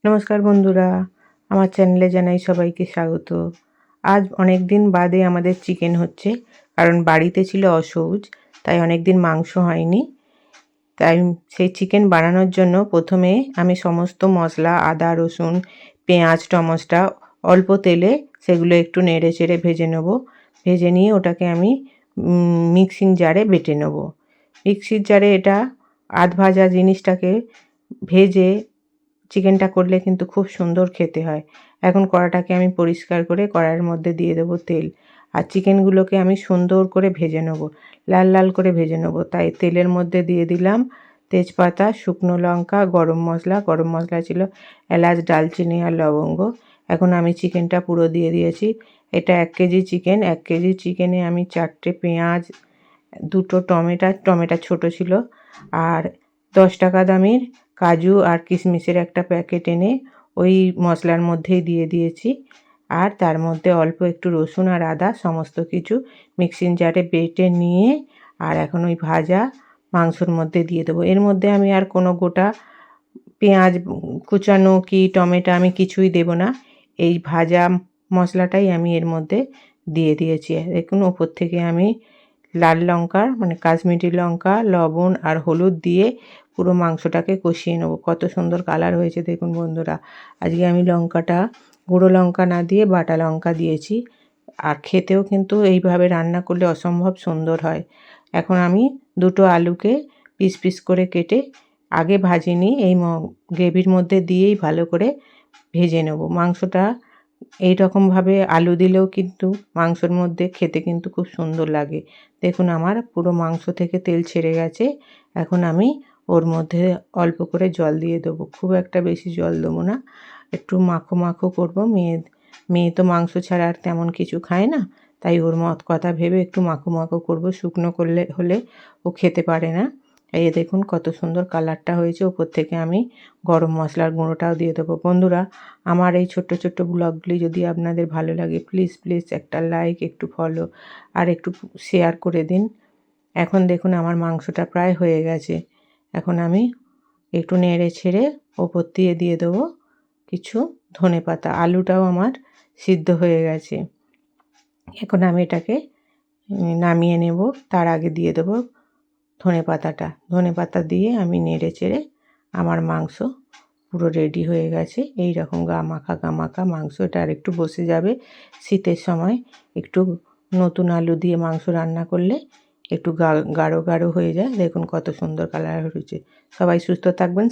নমস্কার বন্ধুরা, আমার চ্যানেলে জানাই সবাইকে স্বাগত। আজ অনেক দিন বাদে আমাদের চিকেন হচ্ছে, কারণ বাড়িতে ছিল অসৌচ, তাই অনেক দিন মাংস হয়নি। তাই সেই চিকেন বানানোর জন্য প্রথমে আমি সমস্ত মশলা আদা রসুন পেঁয়াজ টমেটো অল্প তেলে সেগুলো একটু নেড়ে চেড়ে ভেজে নেব। ভেজে নিয়ে ওটাকে আমি মিক্সিং জারে বেটে নেব। মিক্সির জারে এটা আধ ভাজা জিনিসটাকে ভেজে চিকেনটা করলে কিন্তু খুব সুন্দর খেতে হয়। এখন কড়াটাকে আমি পরিষ্কার করে কড়াইয়ের মধ্যে দিয়ে দেবো তেল। আর চিকেনগুলোকে আমি সুন্দর করে ভেজে নেব, লাল লাল করে ভেজে নেব। তাই তেলের মধ্যে দিয়ে দিলাম তেজপাতা, শুকনো লঙ্কা, গরম মশলা ছিল এলাচ, দারচিনি আর লবঙ্গ। এখন আমি চিকেনটা পুরো দিয়ে দিয়েছি। এটা 1 কেজি চিকেন। 1 কেজি চিকেনে আমি 4টে পেঁয়াজ, 2টো টমেটো ছোটো ছিল, আর 10 টাকা দামের কাজু আর কিশমিশের একটা প্যাকেট এনে ওই মশলার মধ্যেই দিয়ে দিয়েছি। আর তার মধ্যে অল্প একটু রসুন আর আদা সমস্ত কিছু মিক্সিং জারে বেটে নিয়ে আর এখন ওই ভাজা মাংসর মধ্যে দিয়ে দেবো। এর মধ্যে আমি আর কোনো গোটা পেঁয়াজ কুচানো কি টমেটো আমি কিছুই দেব না। এই ভাজা মশলাটাই আমি এর মধ্যে দিয়ে দিয়েছি। দেখুন ওপর থেকে আমি লাল লঙ্কার কাশ্মীরি লঙ্কা, লবণ আর হলুদ দিয়ে পুরো মাংসটাকে কষিয়ে নেব। কত সুন্দর কালার হয়েছে দেখুন বন্ধুরা। আজকে আমি লঙ্কাটা গুঁড়ো লঙ্কা না দিয়ে বাটা লঙ্কা দিয়েছি। আর খেতেও কিন্তু এইভাবে রান্না করলে অসম্ভব সুন্দর হয়। এখন আমি 2টো আলুকে পিস পিস করে কেটে আগে ভাজিনি, এই গ্রেভির মধ্যে দিয়েই ভালো করে ভেজে নেব। মাংসটা এই রকমভাবে আলু দিলেও কিন্তু মাংসর মধ্যে খেতে কিন্তু খুব সুন্দর লাগে। দেখুন আমার পুরো মাংস থেকে তেল ছেড়ে গেছে। এখন আমি ওর মধ্যে অল্প করে জল দিয়ে দেবো। খুব একটা বেশি জল দেবো না, একটু মাখো মাখো করবো। মেয়ে তো মাংস ছাড়া আর তেমন কিছু খায় না, তাই ওর কথা ভেবে একটু মাখো মাখো করবো। শুকনো হলে ও খেতে পারে না। এই দেখুন কত সুন্দর কালারটা হয়েছে। ওপর থেকে আমি গরম মশলার গুঁড়োটাও দিয়ে দেবো। বন্ধুরা, আমার এই ছোট্ট ছোট্ট ব্লগগুলি যদি আপনাদের ভালো লাগে প্লিজ একটা লাইক, একটু ফলো আর একটু শেয়ার করে দিন। এখন দেখুন আমার মাংসটা প্রায় হয়ে গেছে। এখন আমি একটু নেড়ে ছেড়ে ওপর দিয়ে দেবো কিছু ধনেপাতা। আলুটাও আমার সিদ্ধ হয়ে গেছে। এখন আমি এটাকে নামিয়ে নেব। তার আগে দিয়ে দেবো ধনেপাতা দিয়ে আমি নেড়ে চেড়ে আমার মাংস পুরো রেডি হয়ে গেছে। এই রকম গা মাখা মাংস। এটা আর একটু বসে যাবে। শীতের সময় একটু নতুন আলু দিয়ে মাংস রান্না করলে একটু গাঢ় গাঢ় হয়ে যায়। দেখুন কত সুন্দর কালার হয়েছে। সবাই সুস্থ থাকবেন।